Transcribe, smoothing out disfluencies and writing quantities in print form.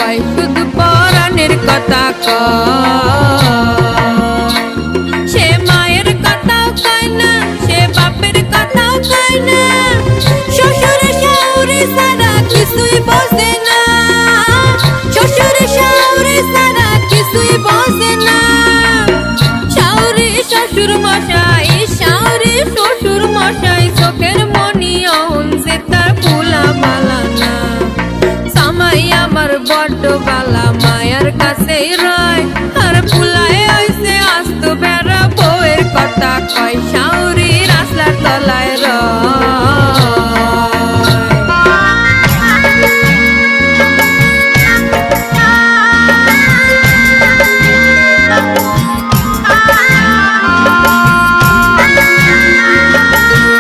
কয়, শুধু পরাণের কথা কয়। সে মায়ের কথাও কয় না, সে বাপের কথাও কয় না, শ্বশুর শাশুড়ি ছাড়া কিছুই বোঝে না, শ্বশুর শাশুড়ি ছাড়া কিছুই বোঝে না। শাশুড়ি শ্বশুর মশাই, শাশুড়ি শ্বশুর মশাই, চোখের মনি অহনছে তার ফুলা বালা না। সামাই আমার বড্ড বালা, মায়ার কাছেই রয়, আর ফুলায় হইছে আস্ত বেড়া, বউয়ের কথা কয়, শাশুড়ি রাস্তার তলায়